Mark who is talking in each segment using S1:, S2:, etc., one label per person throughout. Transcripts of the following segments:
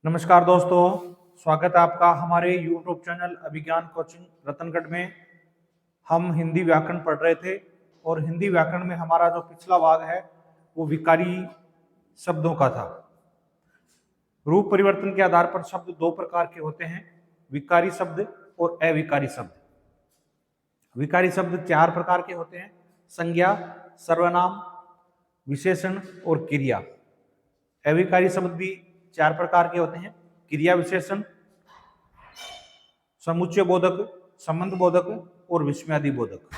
S1: नमस्कार दोस्तों, स्वागत है आपका हमारे YouTube चैनल अभिज्ञान कोचिंग रतनगढ़ में। हम हिंदी व्याकरण पढ़ रहे थे और हिंदी व्याकरण में हमारा जो पिछला भाग है वो विकारी शब्दों का था। रूप परिवर्तन के आधार पर शब्द दो प्रकार के होते हैं, विकारी शब्द और अविकारी शब्द। विकारी शब्द चार प्रकार के होते हैं, संज्ञा, सर्वनाम, विशेषण और क्रिया। अविकारी शब्द भी चार प्रकार के होते हैं, क्रिया विशेषण, समुच्चय बोधक, संबंध बोधक और विस्मयादि बोधक।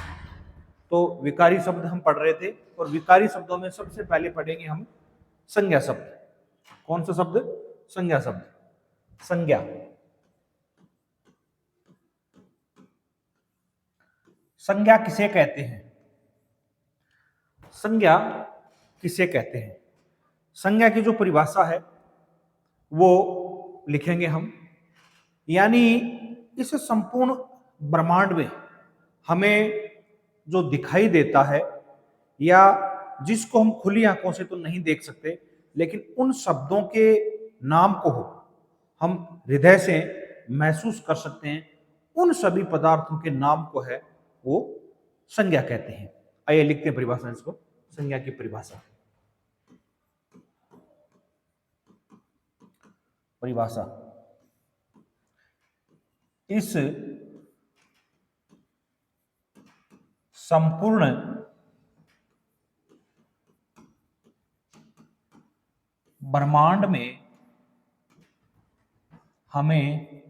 S1: तो विकारी शब्द हम पढ़ रहे थे और विकारी शब्दों में सबसे पहले पढ़ेंगे हम संज्ञा शब्द। कौन सा शब्द? संज्ञा शब्द। संज्ञा, संज्ञा किसे कहते हैं? संज्ञा किसे कहते हैं? संज्ञा की जो परिभाषा है वो लिखेंगे हम। यानी इस संपूर्ण ब्रह्मांड में हमें जो दिखाई देता है या जिसको हम खुली आंखों से तो नहीं देख सकते, लेकिन उन शब्दों के नाम को हम हृदय से महसूस कर सकते हैं, उन सभी पदार्थों के नाम को है वो संज्ञा कहते हैं। आइए लिखते हैं परिभाषा इसको, संज्ञा की परिभाषा। परिभाषा, इस संपूर्ण ब्रह्मांड में हमें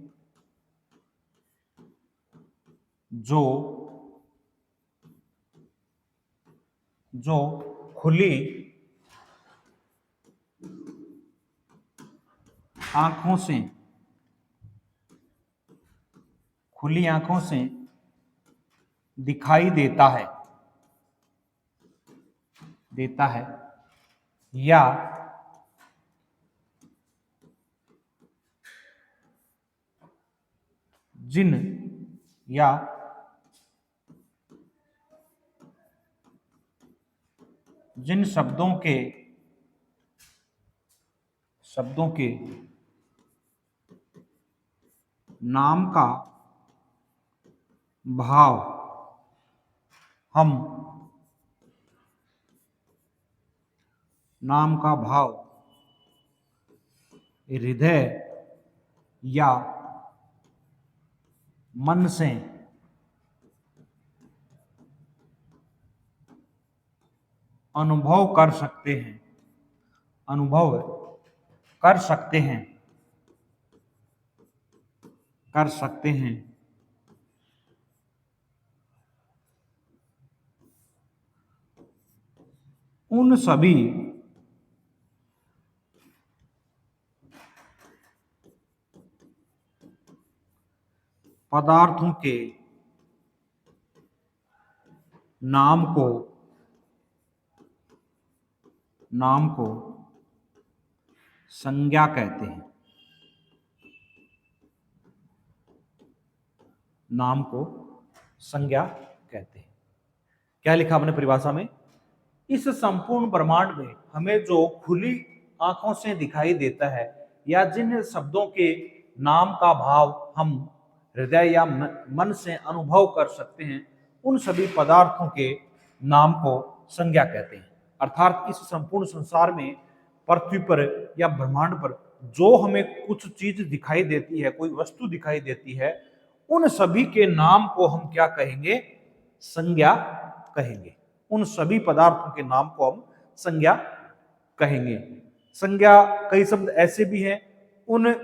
S1: जो खुली आंखों से दिखाई देता है या जिन शब्दों के नाम का भाव हृदय या मन से अनुभव कर सकते हैं उन सभी पदार्थों के नाम को संज्ञा कहते हैं। नाम को संज्ञा कहते हैं। क्या लिखा आपने परिभाषा में? इस संपूर्ण ब्रह्मांड में हमें जो खुली आंखों से दिखाई देता है या जिन शब्दों के नाम का भाव हम हृदय या मन से अनुभव कर सकते हैं, उन सभी पदार्थों के नाम को संज्ञा कहते हैं। अर्थात इस संपूर्ण संसार में, पृथ्वी पर या ब्रह्मांड पर जो हमें कुछ चीज दिखाई देती है, कोई वस्तु दिखाई देती है, उन सभी के नाम को हम क्या कहेंगे? संज्ञा कहेंगे। उन सभी पदार्थों के नाम को हम संज्ञा कहेंगे। संज्ञा, कई शब्द ऐसे भी हैं, उन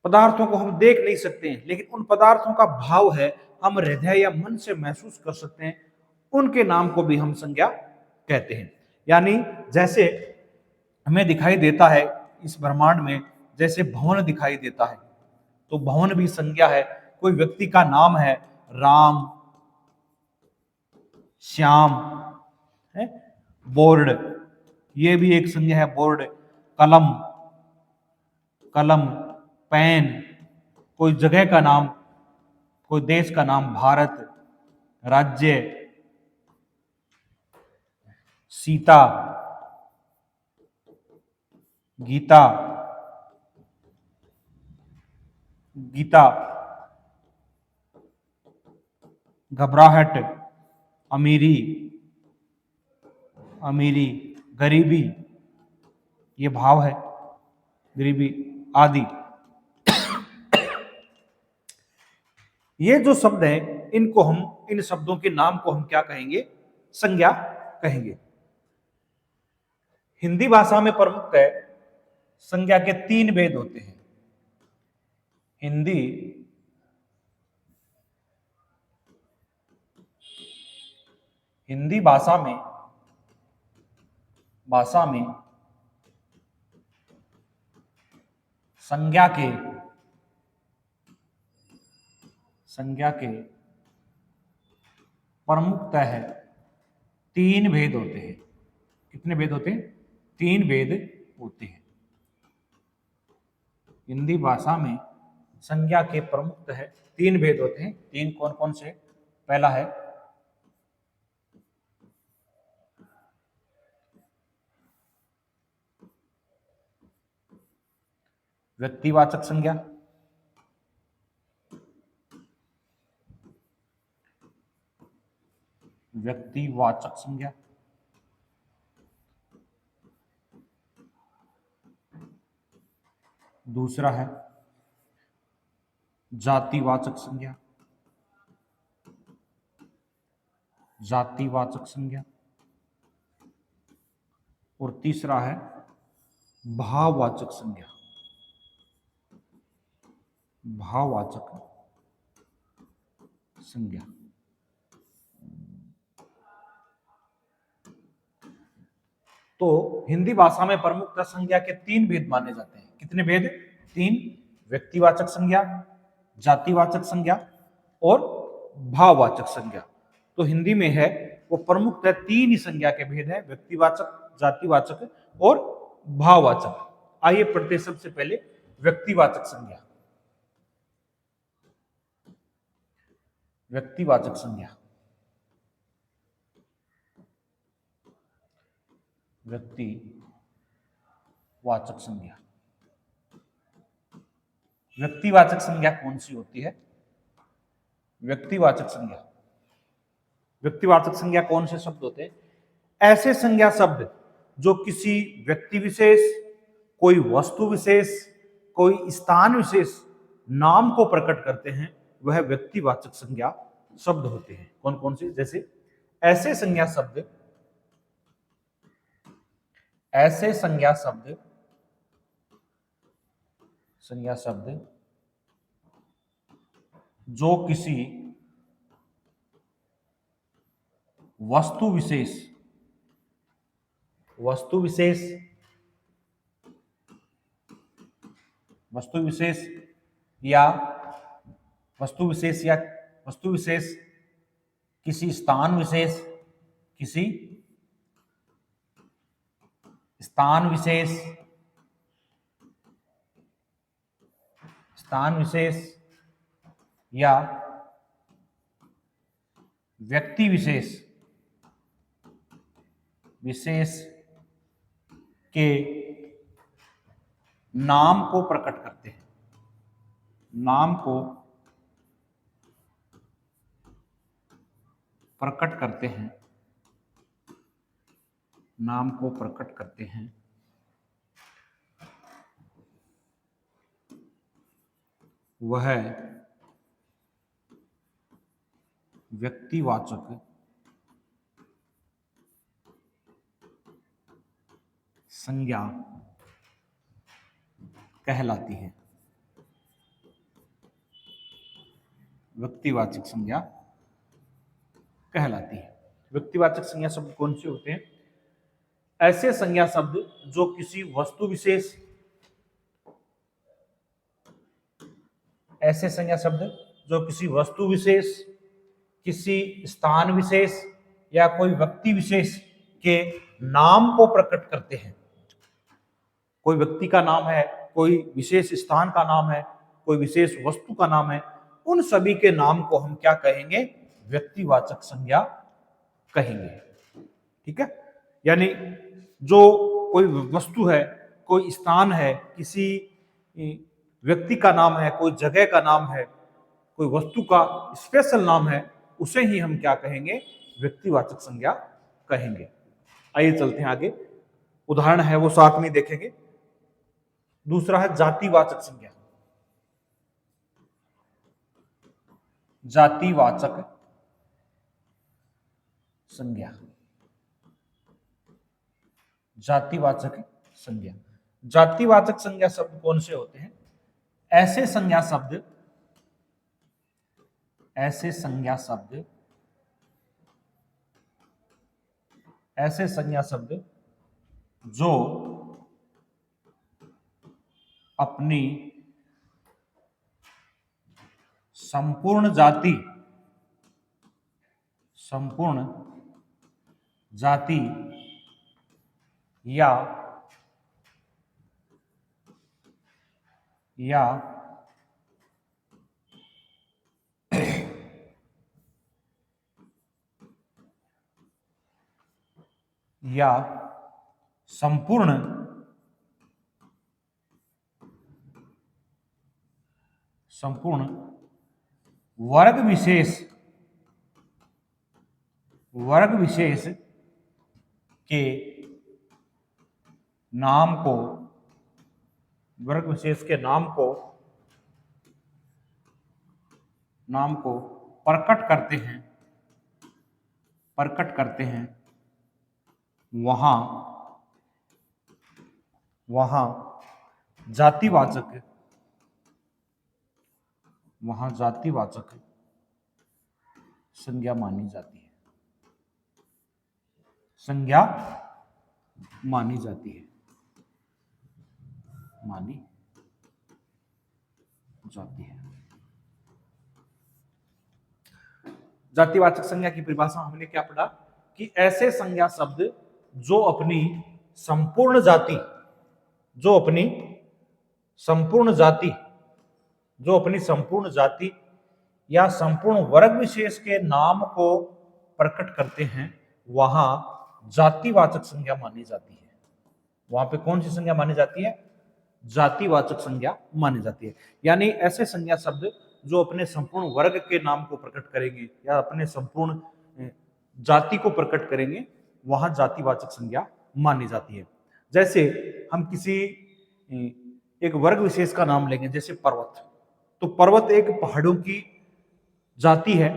S1: पदार्थों को हम देख नहीं सकते हैं, लेकिन उन पदार्थों का भाव है, हम हृदय या मन से महसूस कर सकते हैं, उनके नाम को भी हम संज्ञा कहते हैं। यानी जैसे हमें दिखाई देता है इस ब्रह्मांड में, जैसे भवन दिखाई देता है, तो भवन भी संज्ञा है। कोई व्यक्ति का नाम है राम, श्याम है, बोर्ड, ये भी एक संज्ञा है। बोर्ड, कलम, पेन, कोई जगह का नाम, कोई देश का नाम, भारत, राज्य, सीता, गीता, गीता, घबराहट, अमीरी, अमीरी, गरीबी, ये भाव है, गरीबी आदि। ये जो शब्द है इनको हम, इन शब्दों के नाम को हम क्या कहेंगे? संज्ञा कहेंगे। हिंदी भाषा में प्रमुखतः संज्ञा के 3 भेद होते हैं। हिंदी भाषा में संज्ञा के प्रमुखतः 3 भेद होते हैं। कितने भेद होते हैं? 3 भेद होते हैं। हिंदी भाषा में संज्ञा के प्रमुखतः 3 भेद होते हैं। 3 कौन कौन से? पहला है व्यक्तिवाचक संज्ञा, व्यक्तिवाचक संज्ञा, दूसरा है जातिवाचक संज्ञा, जातिवाचक संज्ञा, और तीसरा है भाववाचक संज्ञा, भाववाचक संज्ञा। तो हिंदी भाषा में प्रमुखतः संज्ञा के 3 भेद माने जाते हैं। कितने भेद? 3। व्यक्तिवाचक संज्ञा, जातिवाचक संज्ञा और भाववाचक संज्ञा। तो हिंदी में है वो प्रमुखतः 3 ही संज्ञा के भेद है, व्यक्तिवाचक, जातिवाचक और भाववाचक। आइए पढ़ते सबसे पहले व्यक्तिवाचक संज्ञा। व्यक्तिवाचक संज्ञा, व्यक्तिवाचक संज्ञा। व्यक्तिवाचक संज्ञा कौन सी होती है? व्यक्तिवाचक संज्ञा, व्यक्तिवाचक संज्ञा कौन से शब्द होते हैं? ऐसे संज्ञा शब्द जो किसी व्यक्ति विशेष, कोई वस्तु विशेष, कोई स्थान विशेष नाम को प्रकट करते हैं, वह व्यक्तिवाचक संज्ञा शब्द होते हैं। कौन कौन से? जैसे ऐसे संज्ञा शब्द, ऐसे संज्ञा शब्द, संज्ञा शब्द जो किसी वस्तु विशेष, वस्तु विशेष, वस्तु विशेष या वस्तु विशेष या वस्तु विशेष, किसी स्थान विशेष, किसी स्थान विशेष, स्थान विशेष या व्यक्ति विशेष, विशेष के नाम को प्रकट करते हैं, नाम को प्रकट करते हैं, नाम को प्रकट करते हैं, वह व्यक्तिवाचक संज्ञा कहलाती है। व्यक्तिवाचक संज्ञा कहलाती है। व्यक्तिवाचक संज्ञा शब्द कौन से होते हैं? ऐसे संज्ञा शब्द जो किसी वस्तु विशेष, ऐसे संज्ञा शब्द जो किसी वस्तु विशेष, किसी स्थान विशेष या कोई व्यक्ति विशेष के नाम को प्रकट करते हैं। कोई व्यक्ति का नाम है, कोई विशेष स्थान का नाम है, कोई विशेष वस्तु का नाम है, उन सभी के नाम को हम क्या कहेंगे? व्यक्तिवाचक संज्ञा कहेंगे। ठीक है? यानी जो कोई वस्तु है, कोई स्थान है, किसी व्यक्ति का नाम है, कोई जगह का नाम है, कोई वस्तु का स्पेशल नाम है, उसे ही हम क्या कहेंगे? व्यक्तिवाचक संज्ञा कहेंगे। आइए चलते हैं आगे, उदाहरण है वो साथ में देखेंगे। दूसरा है जातिवाचक संज्ञा। जातिवाचक संज्ञा, जातिवाचक संज्ञा। जातिवाचक संज्ञा शब्द कौन से होते हैं? ऐसे संज्ञा शब्द, ऐसे संज्ञा शब्द, ऐसे संज्ञा शब्द जो अपनी संपूर्ण जाति, संपूर्ण जाति या संपूर्ण वर्ग विशेष के नाम को, वर्ग विशेष के नाम को प्रकट करते हैं, वहां जातिवाचक संज्ञा मानी जाती है, संज्ञा मानी जाती है, मानी जाती है। जातिवाचक संज्ञा की परिभाषा हमने क्या पढ़ा कि ऐसे संज्ञा शब्द जो अपनी संपूर्ण जाति, जो अपनी संपूर्ण जाति या संपूर्ण वर्ग विशेष के नाम को प्रकट करते हैं, वहां जातिवाचक संज्ञा मानी जाती है। वहां पे कौन सी संज्ञा मानी जाती है? जातिवाचक संज्ञा मानी जाती है। यानी ऐसे संज्ञा शब्द जो अपने संपूर्ण वर्ग के नाम को प्रकट करेंगे या अपने संपूर्ण जाति को प्रकट करेंगे, वहां जातिवाचक संज्ञा मानी जाती है। जैसे हम किसी एक वर्ग विशेष का नाम लेंगे, जैसे पर्वत, तो पर्वत एक पहाड़ों की जाति है,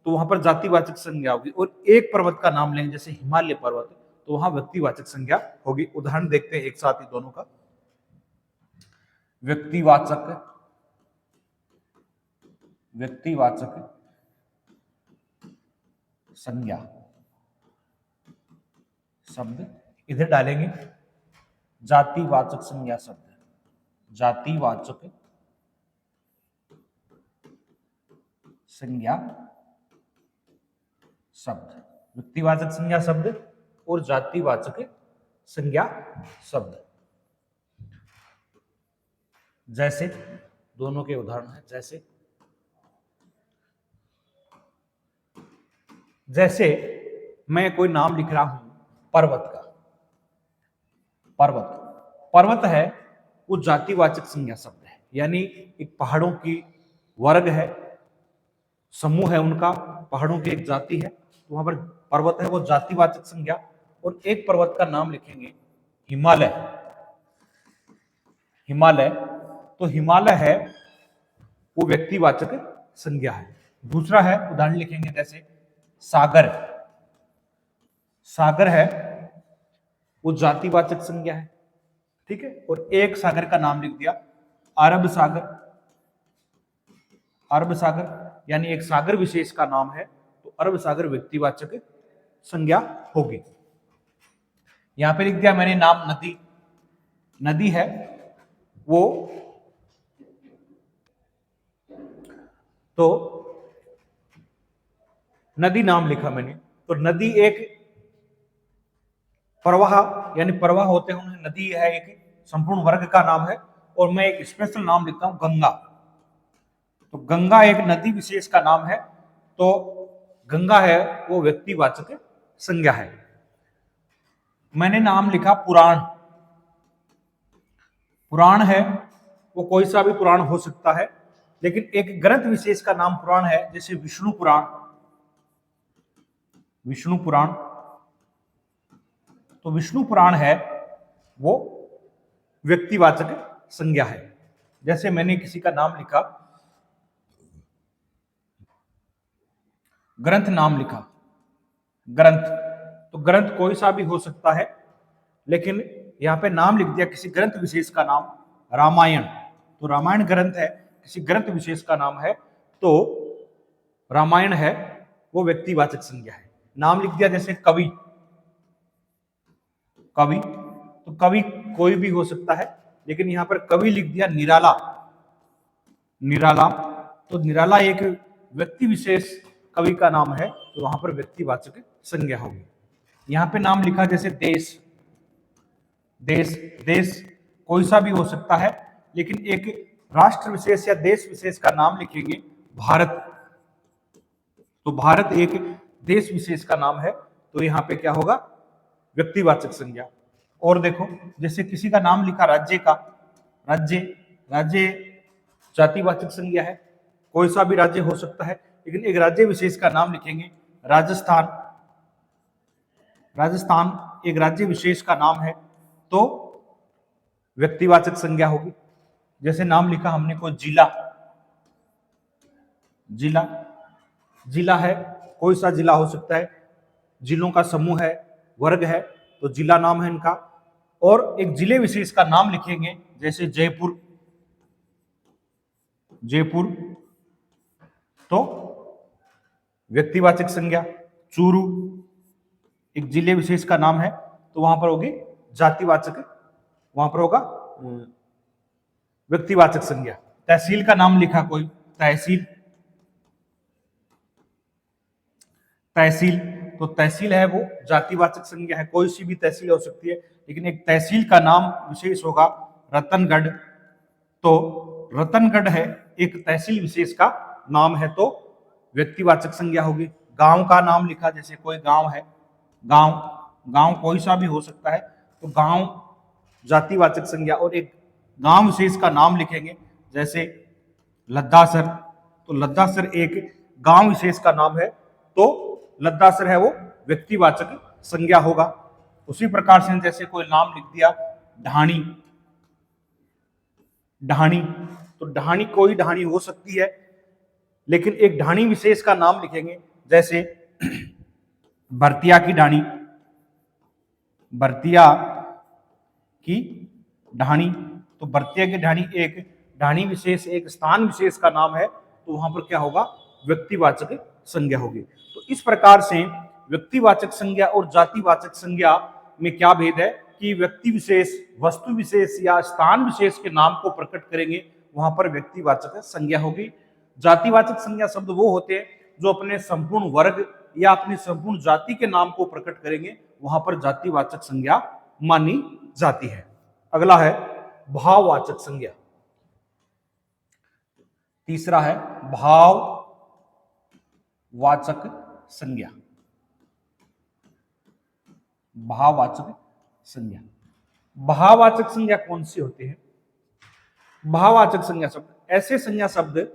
S1: तो वहां पर जातिवाचक संज्ञा होगी। और एक पर्वत का नाम लेंगे जैसे हिमालय पर्वत, तो वहां व्यक्तिवाचक संज्ञा होगी। उदाहरण देखते हैं एक साथ ही दोनों का। व्यक्तिवाचक संज्ञा शब्द इधर डालेंगे, जातिवाचक संज्ञा शब्द, जातिवाचक संज्ञा शब्द, व्यक्तिवाचक संज्ञा शब्द और जातिवाचक संज्ञा शब्द। जैसे दोनों के उदाहरण हैं, जैसे मैं कोई नाम लिख रहा हूं पर्वत का, पर्वत है वो जातिवाचक संज्ञा शब्द है, यानी एक पहाड़ों की वर्ग है, समूह है उनका, पहाड़ों की एक जाति है, तो वहां पर पर्वत है वो जातिवाचक संज्ञा। और एक पर्वत का नाम लिखेंगे हिमालय, तो हिमालय है वो व्यक्तिवाचक संज्ञा है। दूसरा है, उदाहरण लिखेंगे जैसे सागर है वो जातिवाचक संज्ञा है, ठीक है। और एक सागर का नाम लिख दिया अरब सागर, यानी एक सागर विशेष का नाम है, तो अरब सागर व्यक्तिवाचक संज्ञा होगी। यहां पे लिख दिया मैंने नाम नदी है वो, तो नदी नाम लिखा मैंने, तो नदी एक प्रवाह, यानी प्रवाह होते हैं उन्हें, नदी है एक संपूर्ण वर्ग का नाम है। और मैं एक स्पेशल नाम लिखता हूं गंगा, तो गंगा एक नदी विशेष का नाम है, तो गंगा है वो व्यक्तिवाचक संज्ञा है। मैंने नाम लिखा पुराण है वो कोई सा भी पुराण हो सकता है, लेकिन एक ग्रंथ विशेष का नाम पुराण है, जैसे विष्णु पुराण। विष्णु पुराण, तो विष्णु पुराण है वो व्यक्तिवाचक संज्ञा है। जैसे मैंने किसी का नाम लिखा, ग्रंथ नाम लिखा, ग्रंथ, तो ग्रंथ कोई सा भी हो सकता है, लेकिन यहां पे नाम लिख दिया किसी ग्रंथ विशेष का नाम, रामायण, तो रामायण ग्रंथ है, किसी ग्रंथ विशेष का नाम है, तो रामायण है वो व्यक्तिवाचक संज्ञा है। नाम लिख दिया जैसे कवि, कवि, तो कवि कोई भी हो सकता है, लेकिन यहां पर कवि लिख दिया निराला, निराला, तो निराला एक व्यक्ति विशेष कवि का नाम है, तो वहां पर व्यक्तिवाचक संज्ञा होगी। यहां पे नाम लिखा जैसे देश, देश, देश कोई सा भी हो सकता है, लेकिन एक राष्ट्र विशेष या देश विशेष का नाम लिखेंगे, भारत, तो भारत एक देश विशेष का नाम है, तो यहां पे क्या होगा, व्यक्तिवाचक संज्ञा। और देखो, जैसे किसी का नाम लिखा राज्य का, राज्य, राज्य जातिवाचक संज्ञा है, कोई सा भी राज्य हो सकता है, लेकिन एक राज्य विशेष का नाम लिखेंगे, राजस्थान, राजस्थान एक राज्य विशेष का नाम है, तो व्यक्तिवाचक संज्ञा होगी। जैसे नाम लिखा हमने कोई जिला, जिला, जिला है कोई सा जिला हो सकता है, जिलों का समूह है, वर्ग है, तो जिला नाम है इनका। और एक जिले विशेष का नाम लिखेंगे, जैसे जयपुर, जयपुर, तो व्यक्तिवाचक संज्ञा। चूरू एक जिले विशेष का नाम है, तो वहां पर होगी जातिवाचक, वहां पर होगा व्यक्तिवाचक संज्ञा। तहसील का नाम लिखा कोई, तहसील, तहसील, तो तहसील है वो जातिवाचक संज्ञा है, कोई सी भी तहसील हो सकती है, लेकिन एक तहसील का नाम विशेष होगा, रतनगढ़, तो रतनगढ़ है एक तहसील विशेष का नाम है, तो व्यक्तिवाचक संज्ञा होगी। गांव का नाम लिखा, जैसे कोई गांव है, गांव, गांव कोई सा भी हो सकता है, तो गांव जातिवाचक संज्ञा। और एक गांव विशेष का नाम लिखेंगे, जैसे लद्दासर, तो लद्दासर एक गांव विशेष का नाम है, तो लद्दासर है वो व्यक्तिवाचक संज्ञा होगा। उसी प्रकार से जैसे कोई नाम लिख दिया ढाणी, ढाणी, तो ढाणी कोई ढाणी हो सकती है, लेकिन एक ढाणी विशेष का नाम लिखेंगे, जैसे भरतिया की ढाणी, भरतिया की ढाणी, तो भरतिया की ढाणी एक ढाणी विशेष, एक स्थान विशेष का नाम है, तो वहां पर क्या होगा, व्यक्तिवाचक संज्ञा होगी। तो इस प्रकार से व्यक्तिवाचक संज्ञा और जातिवाचक संज्ञा में क्या भेद है कि व्यक्ति विशेष, वस्तु विशेष या स्थान विशेष के नाम को प्रकट करेंगे, वहां पर व्यक्तिवाचक संज्ञा होगी। जातिवाचक संज्ञा शब्द वो होते हैं जो अपने संपूर्ण वर्ग या अपनी संपूर्ण जाति के नाम को प्रकट करेंगे, वहां पर जातिवाचक संज्ञा मानी जाती है। अगला है भाववाचक संज्ञा। तीसरा है भाववाचक संज्ञा। भाववाचक संज्ञा, भाववाचक संज्ञा कौन सी होती है? भाववाचक संज्ञा शब्द ऐसे संज्ञा शब्द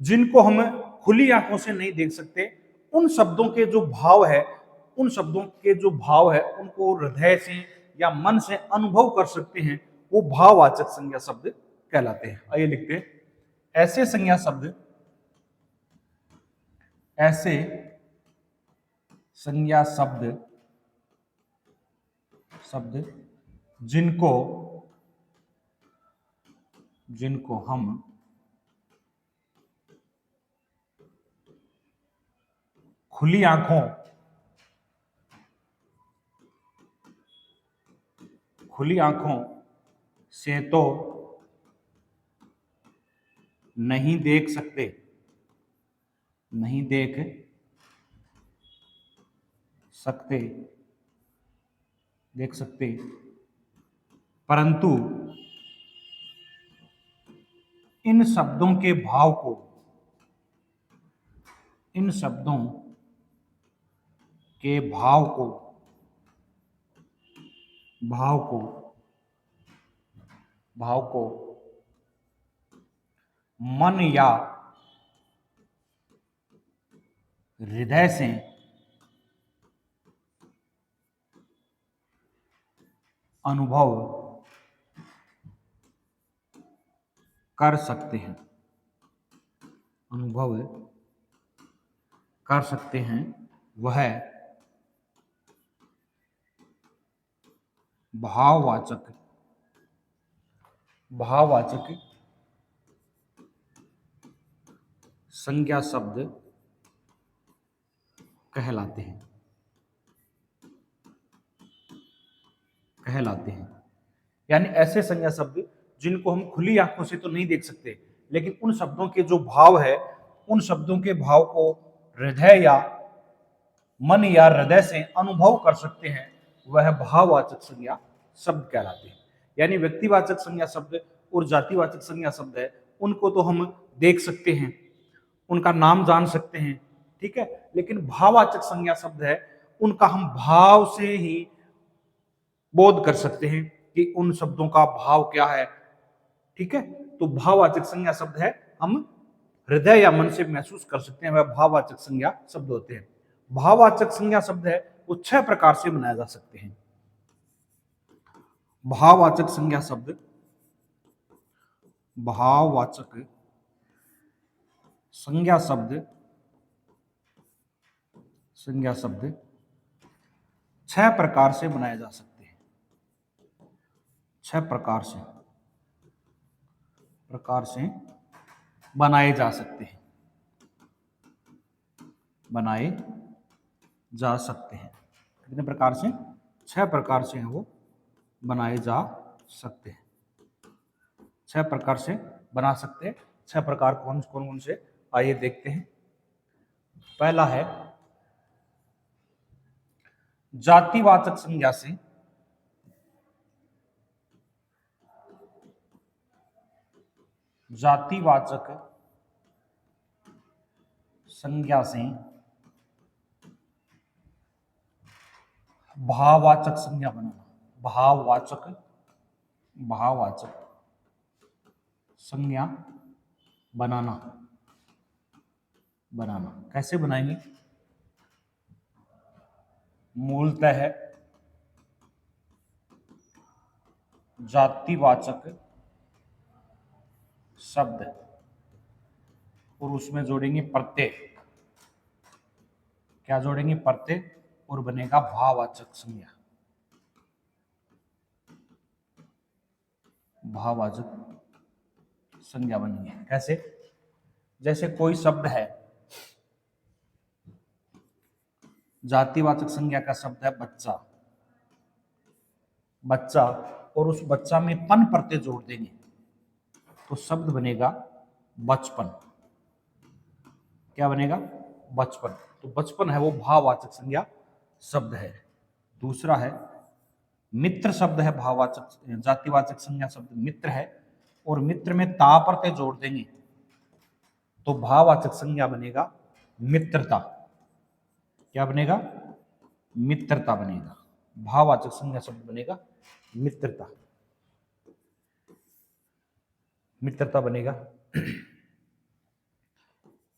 S1: जिनको हम खुली आंखों से नहीं देख सकते, उन शब्दों के जो भाव है, उन शब्दों के जो भाव है उनको हृदय से या मन से अनुभव कर सकते हैं, वो भाववाचक संज्ञा शब्द कहलाते हैं। आइए लिखते हैं, ऐसे संज्ञा शब्द, ऐसे संज्ञा शब्द, शब्द जिनको, जिनको हम खुली आंखों, खुली आंखों से तो नहीं देख सकते, नहीं देख सकते, देख सकते, परंतु इन शब्दों के भाव को, इन शब्दों के भाव को, भाव को, भाव को मन या हृदय से अनुभव कर सकते हैं, अनुभव कर सकते हैं, वह भाववाचक संज्ञा शब्द कहलाते हैं, यानी ऐसे संज्ञा शब्द जिनको हम खुली आंखों से तो नहीं देख सकते, लेकिन उन शब्दों के जो भाव है, उन शब्दों के भाव को हृदय या मन या हृदय से अनुभव कर सकते हैं, वह भाववाचक संज्ञा शब्द कहलाते हैं। यानी व्यक्तिवाचक संज्ञा शब्द और जातिवाचक संज्ञा शब्द है, उनको तो हम देख सकते हैं, उनका नाम जान सकते हैं, ठीक है, लेकिन भाववाचक संज्ञा शब्द है, उनका हम भाव से ही बोध कर सकते हैं कि उन शब्दों का भाव क्या है, ठीक है। तो भाववाचक संज्ञा शब्द है, हम हृदय या मन से महसूस कर सकते हैं, वह भाववाचक संज्ञा शब्द होते हैं। भाववाचक संज्ञा शब्द है वो 6 प्रकार से बनाए जा सकते हैं। भाववाचक संज्ञा शब्द, भाववाचक संज्ञा शब्द 6 प्रकार से बनाए जा सकते हैं, 6 प्रकार से बनाए जा सकते हैं, कितने प्रकार से? 6 प्रकार से हैं वो बनाए जा सकते हैं, 6 प्रकार से बना सकते हैं। 6 प्रकार कौन कौन से, आइए देखते हैं। पहला है जातिवाचक संज्ञा से, जातिवाचक संज्ञा से भाववाचक संज्ञा बनाना, भाववाचक संज्ञा बनाना। कैसे बनाएंगे? मूलतः जातिवाचक शब्द और उसमें जोड़ेंगे प्रत्यय, क्या जोड़ेंगे? प्रत्यय, और बनेगा भाववाचक संज्ञा, भाववाचक संज्ञा बनेगी। कैसे? जैसे कोई शब्द है, जातिवाचक संज्ञा का शब्द है बच्चा, और उस बच्चा में पन प्रत्यय जोड़ देंगे तो शब्द बनेगा बचपन। क्या बनेगा? बचपन। तो बचपन है वो भाववाचक संज्ञा शब्द है। दूसरा है मित्र शब्द है, भाववाचक जातिवाचक संज्ञा शब्द मित्र है, और मित्र में ता प्रत्यय जोड़ देंगे तो भाववाचक संज्ञा बनेगा मित्रता। क्या बनेगा? मित्रता बनेगा। भाववाचक संज्ञा शब्द बनेगा मित्रता, मित्रता बनेगा।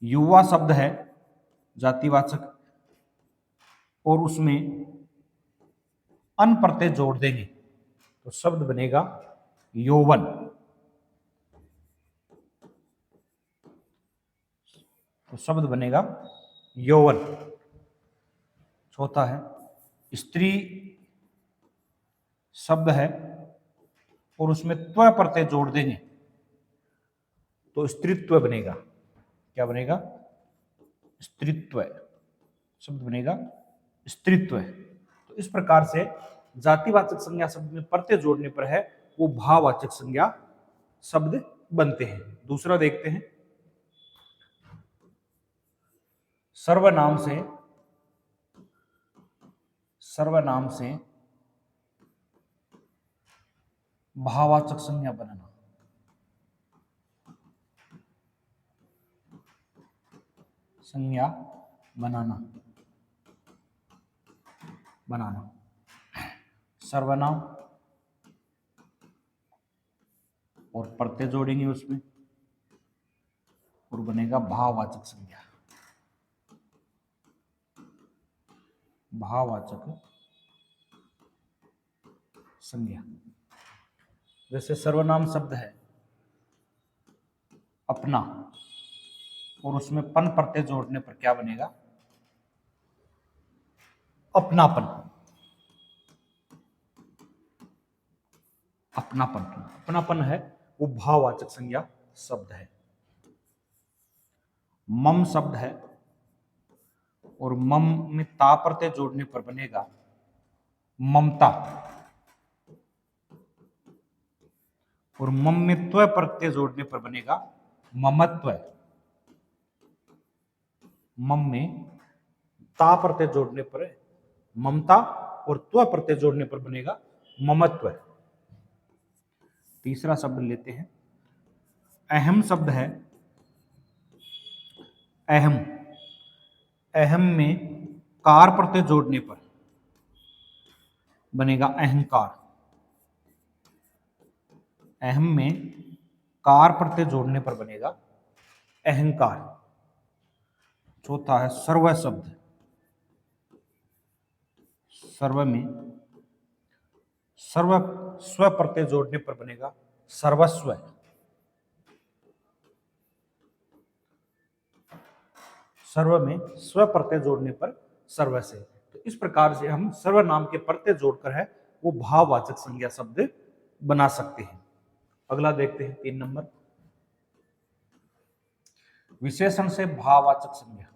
S1: युवा शब्द है जातिवाचक, और उसमें अन प्रत्यय जोड़ देंगे तो शब्द बनेगा यौवन। तो शब्द बनेगा यौवन। चौथा है स्त्री शब्द है और उसमें त्व प्रत्यय जोड़ देंगे तो स्त्रीत्व बनेगा। क्या बनेगा? स्त्रीत्व। शब्द बनेगा स्त्रीत्व। तो इस प्रकार से जातिवाचक संज्ञा शब्द में प्रत्यय जोड़ने पर है वो भाववाचक संज्ञा शब्द बनते हैं। दूसरा देखते हैं, सर्वनाम से भाववाचक संज्ञा बनाना। सर्वनाम और प्रत्यय जोड़ेंगे उसमें बनेगा भाववाचक संज्ञा। भाववाचक संज्ञा। जैसे सर्वनाम शब्द है अपना, और उसमें पन प्रत्यय जोड़ने पर क्या बनेगा? अपनापन। अपनापन, अपनापन है वो भाववाचक संज्ञा शब्द है। मम शब्द है और मम में ता प्रत्यय जोड़ने पर बनेगा ममता, और मम में त्व प्रत्यय जोड़ने पर बनेगा ममत्व। मम में ता प्रत्यय जोड़ने पर ममता और त्व प्रत्यय जोड़ने पर बनेगा ममत्व। तीसरा शब्द लेते हैं, अहम शब्द है अहम। अहम में कार प्रत्यय जोड़ने पर बनेगा अहंकार। अहम में कार प्रत्यय जोड़ने पर बनेगा अहंकार। चौथा है सर्व शब्द। सर्व में सर्व स्व प्रत्यय जोड़ने पर बनेगा सर्वस्व। सर्व में स्व प्रत्यय जोड़ने पर सर्वस्व। तो इस प्रकार से हम सर्वनाम के प्रत्यय जोड़कर है वो भाववाचक संज्ञा शब्द बना सकते हैं। अगला देखते हैं 3 नंबर, विशेषण से भाववाचक संज्ञा।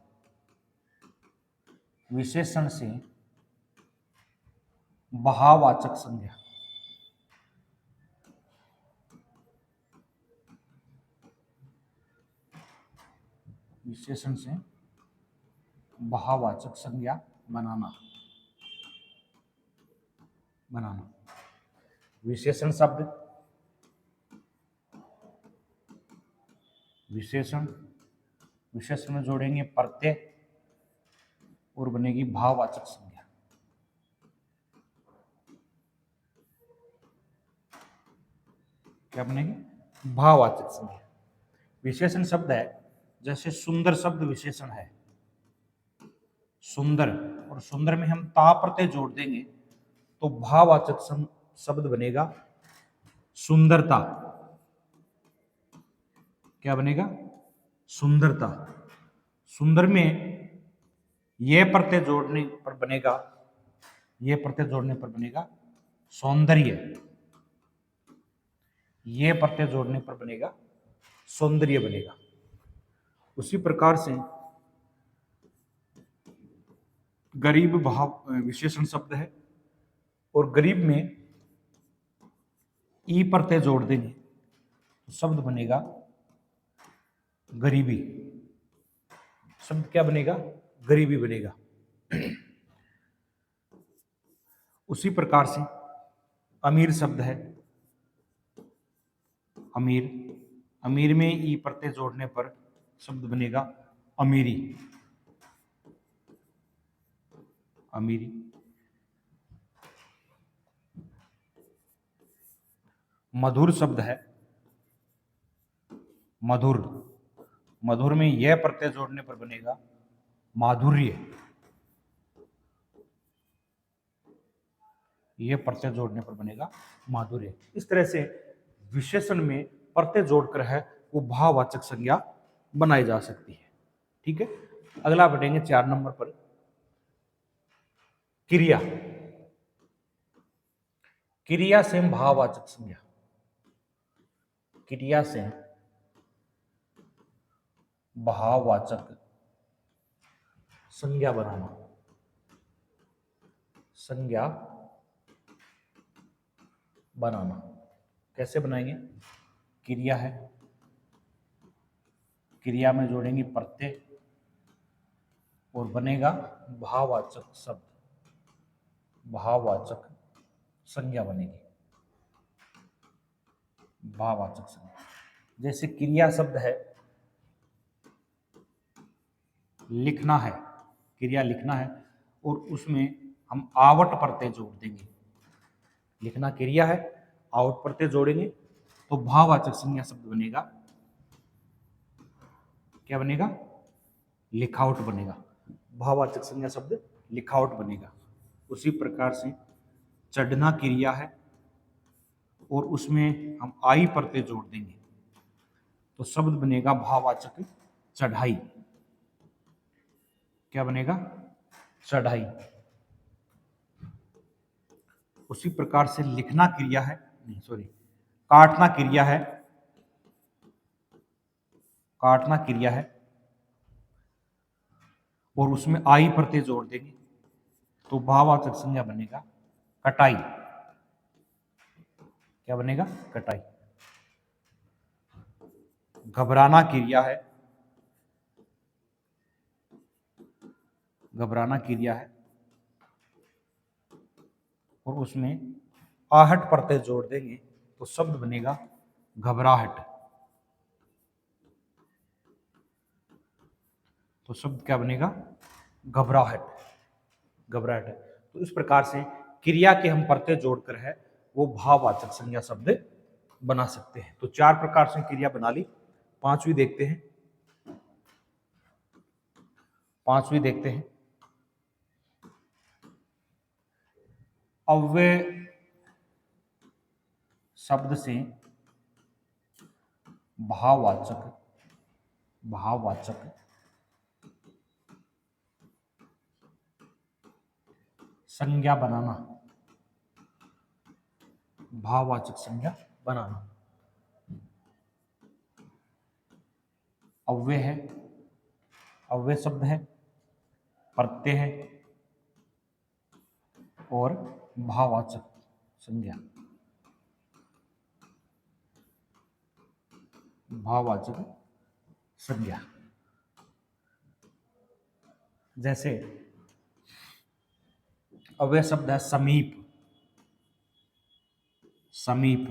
S1: विशेषण से भाववाचक संज्ञा। विशेषण से भाववाचक संज्ञा बनाना। विशेषण शब्द, विशेषण में जोड़ेंगे प्रत्यय और बनेगी भाववाचक संज्ञा। क्या बनेगी? भाववाचक संज्ञा। विशेषण शब्द है, जैसे सुंदर शब्द विशेषण है, सुंदर, और सुंदर में हम ता प्रत्यय जोड़ देंगे तो भाववाचक शब्द बनेगा सुंदरता। क्या बनेगा? सुंदरता। सुंदर में ये प्रत्यय जोड़ने पर बनेगा, ये प्रत्यय जोड़ने पर बनेगा सौंदर्य। ये प्रत्यय जोड़ने पर बनेगा सौंदर्य बनेगा। उसी प्रकार से गरीब भाव विशेषण शब्द है, और गरीब में ई प्रत्यय जोड़ देंगे तो शब्द बनेगा गरीबी। शब्द क्या बनेगा? गरीबी बनेगा। उसी प्रकार से अमीर शब्द है, अमीर, अमीर में ई प्रत्यय जोड़ने पर शब्द बनेगा अमीरी। अमीरी। मधुर शब्द है, मधुर, मधुर में यह प्रत्यय जोड़ने पर बनेगा माधुर्य। यह प्रत्यय जोड़ने पर बनेगा माधुर्य। इस तरह से विशेषण में प्रत्यय जोड़कर है वो भाववाचक संज्ञा बनाई जा सकती है। ठीक है, अगला बढ़ेंगे 4 नंबर पर, क्रिया। क्रिया से भाववाचक संज्ञा। क्रिया से भाववाचक संज्ञा बनाना। संज्ञा बनाना कैसे बनाएंगे? क्रिया है, क्रिया में जोड़ेंगे प्रत्यय और बनेगा भाववाचक शब्द, भाववाचक संज्ञा बनेगी। भाववाचक संज्ञा, जैसे क्रिया शब्द है लिखना है, क्रिया लिखना है, और उसमें हम आवट प्रत्यय जोड़ देंगे। लिखना क्रिया है, आवट प्रत्यय जोड़ेंगे तो भाववाचक संज्ञा शब्द बनेगा क्या बनेगा? लिखावट बनेगा। भाववाचक संज्ञा शब्द लिखावट बनेगा। उसी प्रकार से चढ़ना क्रिया है और उसमें हम आई प्रत्यय जोड़ देंगे तो शब्द बनेगा भाववाचक चढ़ाई। क्या बनेगा? चढ़ाई। उसी प्रकार से लिखना क्रिया है, नहीं सॉरी, काटना क्रिया है, काटना क्रिया है और उसमें आई प्रत्यय जोड़ देंगे तो भाववाचक संज्ञा बनेगा कटाई। क्या बनेगा? कटाई। घबराना क्रिया है, घबराना क्रिया है और उसमें आहट प्रत्यय जोड़ देंगे तो शब्द बनेगा घबराहट। तो शब्द क्या बनेगा? घबराहट। घबराहट। तो इस प्रकार से क्रिया के हम प्रत्यय जोड़कर है वो भाववाचक संज्ञा शब्द बना सकते हैं। तो 4 प्रकार से क्रिया बना ली। पांचवी देखते हैं। पांचवी देखते हैं। अव्यय शब्द से भाववाचक संज्ञा बनाना, भाववाचक संज्ञा बनाना। अव्यय है, अव्यय शब्द है, प्रत्यय है और भाववाचक संज्ञा, भाववाचक संज्ञा। जैसे अव्यय शब्द है समीप, समीप,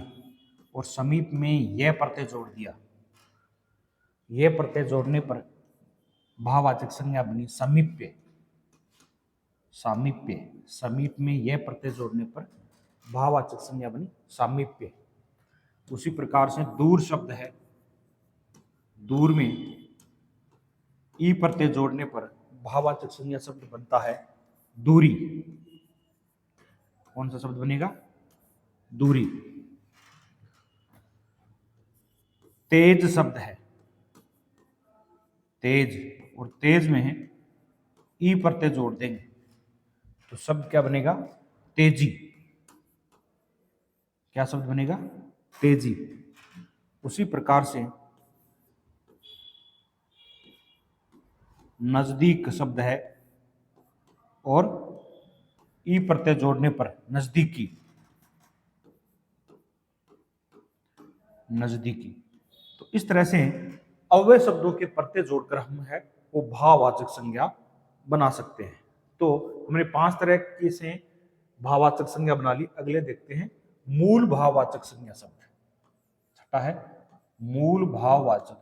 S1: और समीप में यह प्रत्यय जोड़ दिया, यह प्रत्यय जोड़ने पर भाववाचक संज्ञा बनी समीप्य। सामीप्य, समीप में यह प्रत्यय जोड़ने पर भाववाचक संज्ञा बनी सामीप्य। उसी प्रकार से दूर शब्द है, दूर में ई प्रत्यय जोड़ने पर भाववाचक संज्ञा शब्द बनता है दूरी। कौन सा शब्द बनेगा? दूरी। तेज शब्द है, तेज, और तेज में है ई प्रत्यय जोड़ देंगे तो शब्द क्या बनेगा? तेजी। क्या शब्द बनेगा? तेजी। उसी प्रकार से नजदीक शब्द है और ई प्रत्यय जोड़ने पर नजदीकी, नजदीकी। तो इस तरह से अव्यय शब्दों के प्रत्यय जोड़कर हम है वो भाववाचक संज्ञा बना सकते हैं। तो हमने 5 तरह के से भाववाचक संज्ञा बना ली। अगले देखते हैं मूल भाववाचक संज्ञा शब्द। छठा है मूल भाववाचक,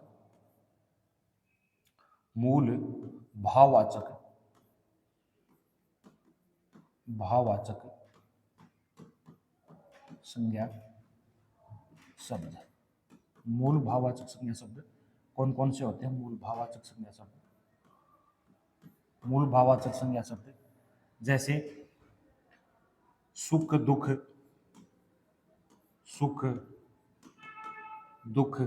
S1: मूल भाववाचक, भाववाचक संज्ञा शब्द। मूल भाववाचक संज्ञा शब्द कौन कौन से होते हैं? मूल भाववाचक संज्ञा शब्द, मूल भाववाचक संज्ञा शब्द जैसे सुख दुख, सुख दुख,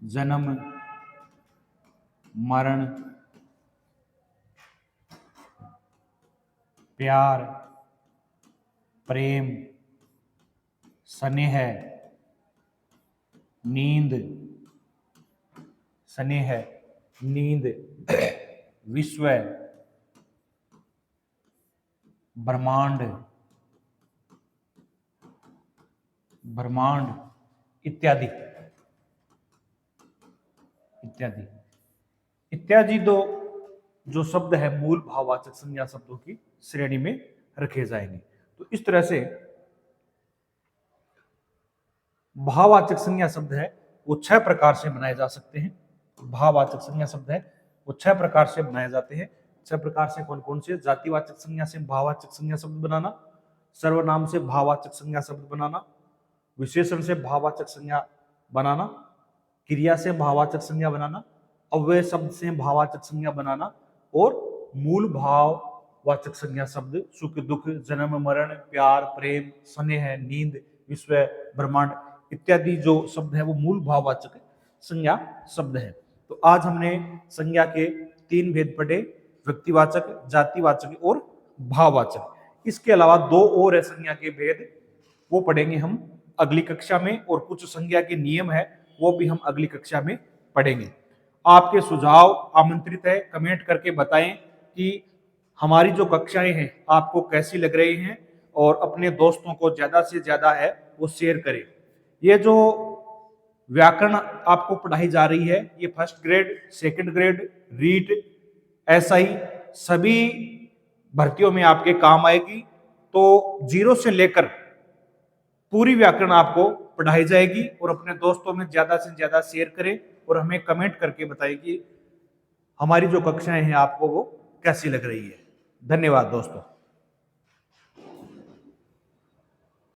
S1: जन्म मरण, प्यार प्रेम, स्नेह, नींद, स्नेह नींद, विश्व, ब्रह्मांड, ब्रह्मांड इत्यादि, इत्यादि इत्यादि। दो जो शब्द है मूल भाववाचक संज्ञा शब्दों की श्रेणी में रखे जाएंगे। तो इस तरह से भाववाचक संज्ञा शब्द है वो 6 प्रकार से बनाए जा सकते हैं। भाववाचक संज्ञा शब्द है वो 6 प्रकार से बनाए जाते हैं। 6 प्रकार से कौन कौन से? जातिवाचक संज्ञा से भाववाचक संज्ञा शब्द बनाना, सर्वनाम से भाववाचक संज्ञा शब्द बनाना, विशेषण से भाववाचक संज्ञा बनाना, क्रिया से भाववाचक संज्ञा बनाना, अव्यय शब्द से भाववाचक संज्ञा बनाना और मूल भाववाचक संज्ञा शब्द सुख दुख, जन्म मरण, प्यार प्रेम, स्नेह, नींद, विश्व, ब्रह्मांड इत्यादि जो शब्द है वो मूल भाववाचक संज्ञा शब्द है। तो आज हमने संज्ञा के 3 भेद पढ़े, व्यक्तिवाचक, जातिवाचक और भाववाचक। इसके अलावा 2 और है संज्ञा के भेद, वो पढ़ेंगे हम अगली कक्षा में, और कुछ संज्ञा के नियम है वो भी हम अगली कक्षा में पढ़ेंगे। आपके सुझाव आमंत्रित है, कमेंट करके बताएं कि हमारी जो कक्षाएं हैं आपको कैसी लग रही हैं, और अपने दोस्तों को ज्यादा से ज्यादा है वो शेयर करें। ये जो व्याकरण आपको पढ़ाई जा रही है ये first grade, second grade, REET, SI सभी भर्तियों में आपके काम आएगी। तो 0 से लेकर पूरी व्याकरण आपको पढ़ाई जाएगी, और अपने दोस्तों में ज्यादा से ज्यादा शेयर करें और हमें कमेंट करके बताएं कि हमारी जो कक्षाएं हैं आपको वो कैसी लग रही है। धन्यवाद दोस्तों।